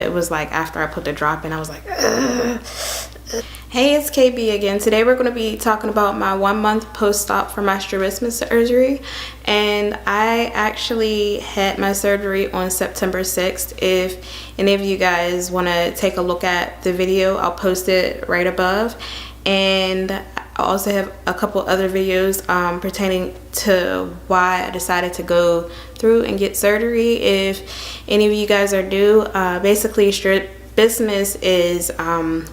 It was like after I put the drop in, I was like, ugh. Hey, it's KB again. Today we're going to be talking about my 1 month post-op for my strabismus surgery. And I actually had my surgery on September 6th. If any of you guys want to take a look at the video, I'll post it right above. And I also have a couple other videos pertaining to why I decided to go through and get surgery. If any of you guys are new, basically strabismus is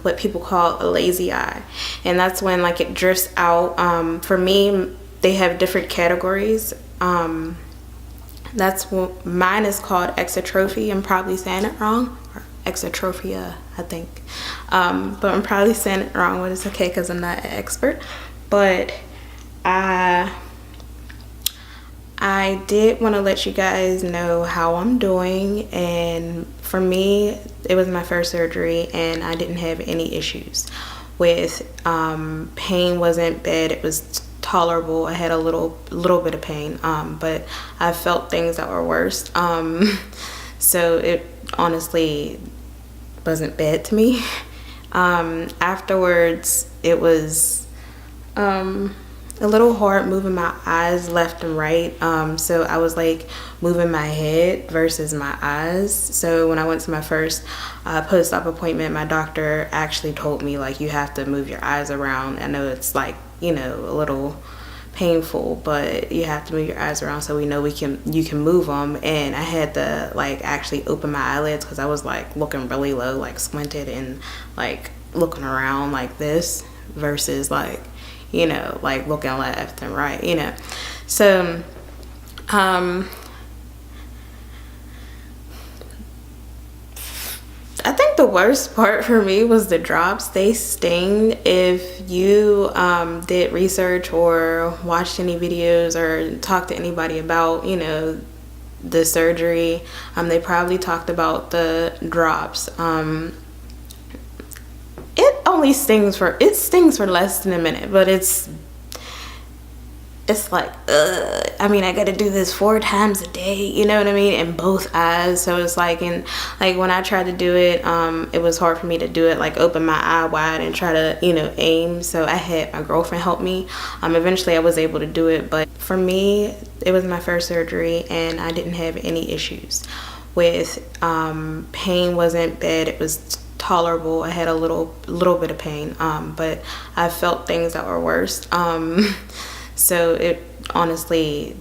what people call a lazy eye, and that's when like it drifts out. For me, they have different categories. That's what mine is called exotropia. I'm probably saying it wrong, or exotropia, I think. But I'm probably saying it wrong, but it's okay because I'm not an expert. But I did want to let you guys know how I'm doing, and for me, it was my first surgery and I didn't have any issues with pain. Wasn't bad, it was tolerable. I had a little bit of pain, but I felt things that were worse. So it honestly wasn't bad to me. Afterwards, it was a little hard moving my eyes left and right. So I was like moving my head versus my eyes. So when I went to my first post-op appointment, my doctor actually told me like, you have to move your eyes around. I know it's like, you know, a little painful, but you have to move your eyes around so we know you can move them. And I had to like actually open my eyelids because I was like looking really low, like squinted and like looking around like this versus like, you know, like looking left and right, you know. So I think the worst part for me was the drops. They sting. If you did research or watched any videos or talked to anybody about, you know, the surgery, they probably talked about the drops. It stings for less than a minute, but it's like, I mean, I gotta do this 4 times a day, you know what I mean, in both eyes. So it's like, and like when I tried to do it, it was hard for me to do it, like open my eye wide and try to, you know, aim. So I had my girlfriend help me. Eventually I was able to do it, but for me, it was my first surgery and I didn't have any issues with pain. Wasn't bad, it was tolerable. I had a little bit of pain, but I felt things that were worse. So it honestly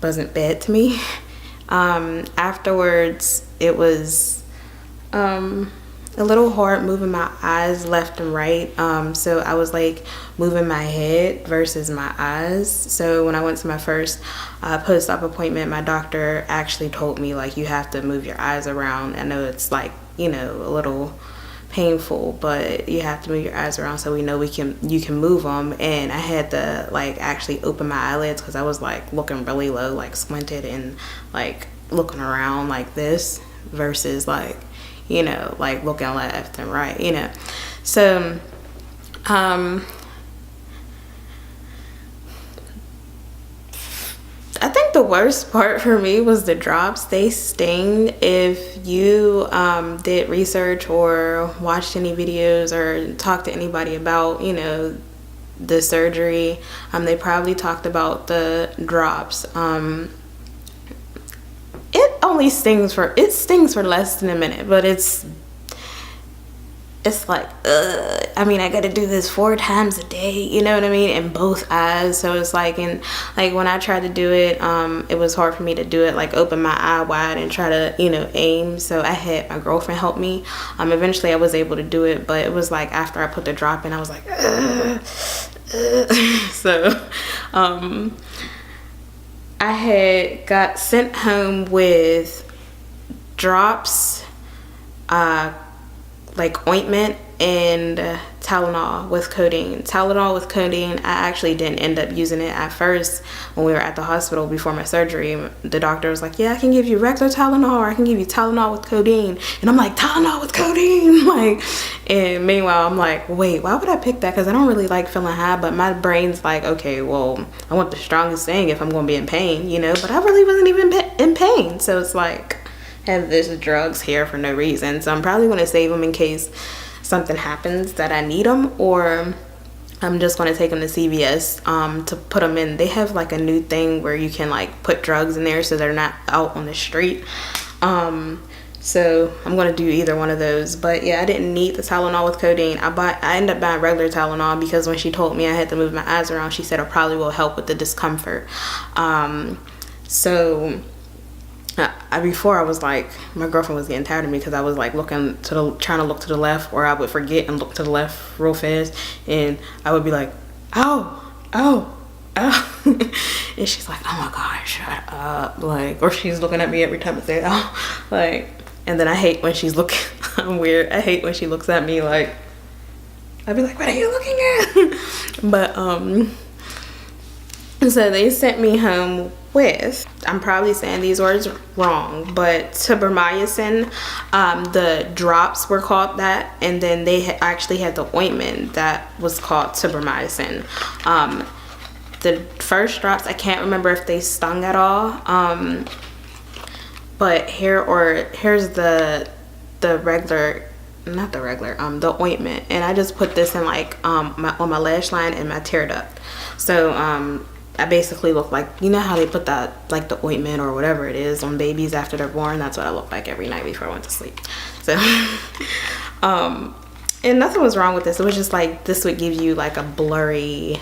wasn't bad to me. Afterwards, it was a little hard moving my eyes left and right. So I was like moving my head versus my eyes. So when I went to my first post-op appointment, my doctor actually told me like, you have to move your eyes around. I know it's like, you know, a little painful, but you have to move your eyes around so we know you can move them. And I had to like actually open my eyelids because I was like looking really low, like squinted and like looking around like this versus like, you know, like looking left and right, you know. So I think the worst part for me was the drops. They sting. If you did research or watched any videos or talked to anybody about, you know, the surgery, they probably talked about the drops. It stings for less than a minute, but it's like, I mean, I gotta do this 4 times a day, you know what I mean, in both eyes. So it's like, and like when I tried to do it, it was hard for me to do it, like open my eye wide and try to, you know, aim. So I had my girlfriend help me. Eventually I was able to do it, but it was like after I put the drop in, I was like, So I had got sent home with drops, like ointment and Tylenol with codeine. I actually didn't end up using it at first. When we were at the hospital before my surgery, the doctor was like, yeah, I can give you regular Tylenol or I can give you Tylenol with codeine. And I'm like, Tylenol with codeine? Like, and meanwhile, I'm like, wait, why would I pick that? Because I don't really like feeling high, but my brain's like, okay, well, I want the strongest thing if I'm going to be in pain, you know, but I really wasn't even in pain. So it's like, I have this drugs here for no reason. So I'm probably going to save them in case something happens that I need them, or I'm just going to take them to CVS to put them in. They have like a new thing where you can like put drugs in there so they're not out on the street. So I'm going to do either one of those. But yeah, I didn't need the Tylenol with codeine. I ended up buying regular Tylenol because when she told me I had to move my eyes around, she said it probably will help with the discomfort. Before I was like, my girlfriend was getting tired of me because I was like trying to look to the left, or I would forget and look to the left real fast, and I would be like, oh, and she's like, oh my gosh, shut up, like, or she's looking at me every time I say oh, like, and then I hate when she's looking. I'm weird. I hate when she looks at me like, I'd be like, what are you looking at? But so they sent me home with, I'm probably saying these words wrong, but tibramycin. The drops were called that, and then they actually had the ointment that was called tibramycin. The first drops, I can't remember if they stung at all, but here's the regular, not the regular, the ointment, and I just put this in like on my lash line and my tear duct. So I basically look like, you know how they put that, like the ointment or whatever it is on babies after they're born? That's what I look like every night before I went to sleep. So and nothing was wrong with this. It was just like, this would give you like a blurry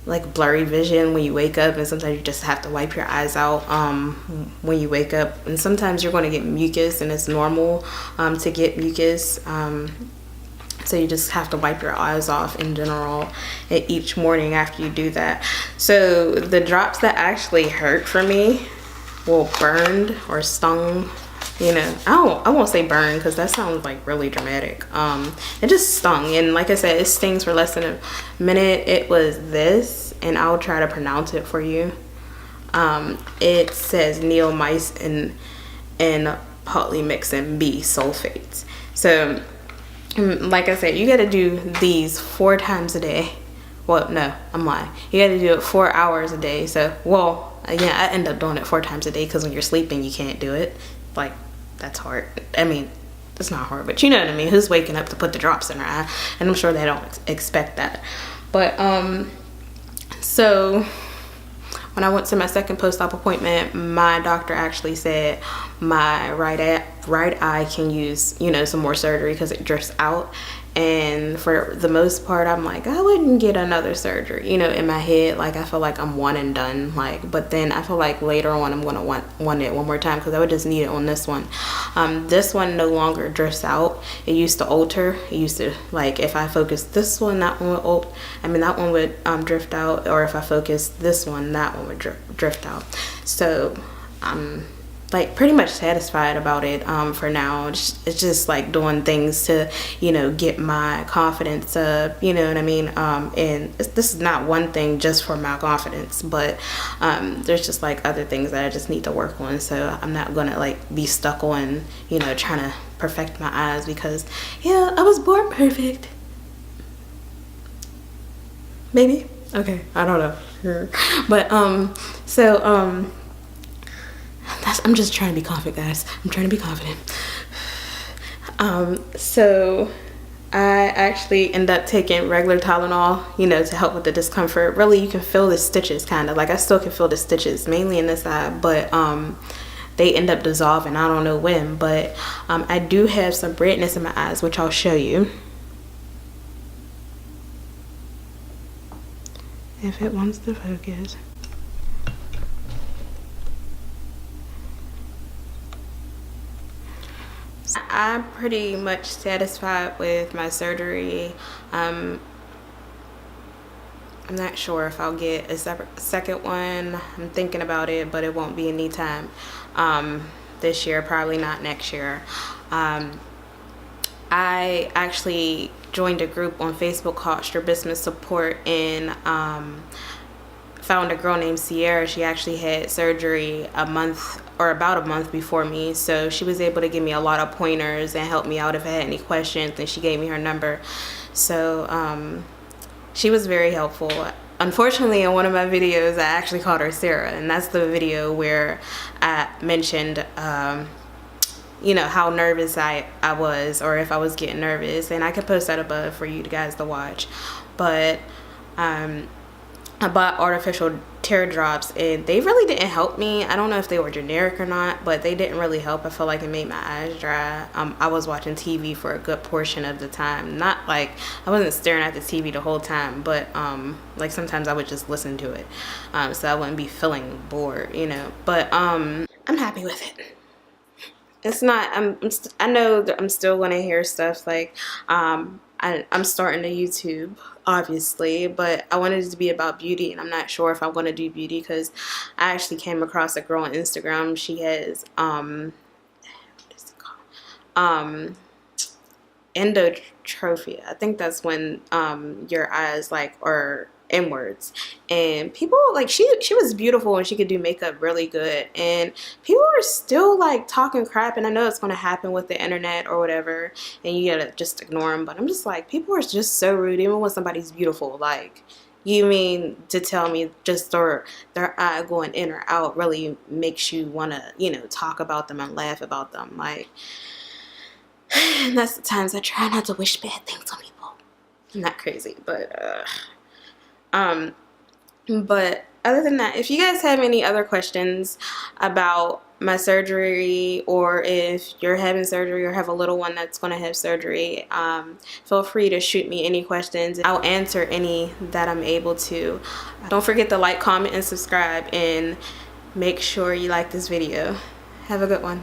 vision when you wake up, and sometimes you just have to wipe your eyes out when you wake up, and sometimes you're going to get mucus, and it's normal to get mucus, so you just have to wipe your eyes off in general each morning after you do that. So the drops that actually hurt for me, well, burned or stung, you know, I won't say burn because that sounds like really dramatic. It just stung, and like I said, it stings for less than a minute. It was this, and I'll try to pronounce it for you. It says neomycin and polymyxin B sulfates. So like I said, you got to do these 4 times a day. Well, no, I'm lying. You got to do it 4 hours a day. So, well, again, I end up doing it 4 times a day because when you're sleeping, you can't do it. Like, that's hard. I mean, it's not hard, but you know what I mean. Who's waking up to put the drops in her eye? And I'm sure they don't expect that. But so when I went to my second post-op appointment, my doctor actually said my right eye can use, you know, some more surgery because it drifts out. And for the most part, I'm like, I wouldn't get another surgery, you know, in my head. Like, I feel like I'm one and done. Like, but then I feel like later on I'm gonna want it one more time because I would just need it on this one. This one no longer drifts out. It used to alter. It used to, like, if I focus this one, that one would that one would drift out, or if I focus this one, that one would drift out. So I'm like pretty much satisfied about it for now. It's just like doing things to, you know, get my confidence up, you know what I mean? And this is not one thing just for my confidence, but there's just like other things that I just need to work on. So I'm not gonna like be stuck on, you know, trying to perfect my eyes because, yeah, I was born perfect. Maybe? Okay, I don't know. But I'm just trying to be confident, guys. I'm trying to be confident. So I actually end up taking regular Tylenol, you know, to help with the discomfort. Really, you can feel the stitches, kind of. Like, I still can feel the stitches, mainly in this eye, but they end up dissolving. I don't know when, but I do have some redness in my eyes, which I'll show you. If it wants to focus. I'm pretty much satisfied with my surgery. I'm not sure if I'll get a second one. I'm thinking about it, but it won't be anytime this year, probably not next year. I actually joined a group on Facebook called Strabismus Support, and found a girl named Sierra. She actually had surgery about a month before me, so she was able to give me a lot of pointers and help me out if I had any questions, and she gave me her number. So she was very helpful. unfortunately, in one of my videos, I actually called her Sarah, and that's the video where I mentioned, you know, how nervous I was, or if I was getting nervous, and I could post that above for you guys to watch. But I bought artificial teardrops, and they really didn't help me. I don't know if they were generic or not, but they didn't really help. I felt like it made my eyes dry. I was watching TV for a good portion of the time. Not like I wasn't staring at the TV the whole time, but like sometimes I would just listen to it, so I wouldn't be feeling bored, you know. But I'm happy with it. It's not, I know that I'm still going to hear stuff like, I'm starting a YouTube, obviously, but I wanted it to be about beauty, and I'm not sure if I want to do beauty, because I actually came across a girl on Instagram. She has, what is it called? Endotrophia. I think that's when your eyes like are inwards, and people like she was beautiful and she could do makeup really good, and people are still like talking crap. And I know it's going to happen with the internet or whatever, and you gotta just ignore them, but I'm just like, people are just so rude even when somebody's beautiful. Like, you mean to tell me just their eye going in or out really makes you want to, you know, talk about them and laugh about them? Like, and that's the times I try not to wish bad things on people. I'm not crazy, but other than that, if you guys have any other questions about my surgery, or if you're having surgery or have a little one that's going to have surgery, feel free to shoot me any questions. I'll answer any that I'm able to. Don't forget to like, comment, and subscribe, and make sure you like this video. Have a good one.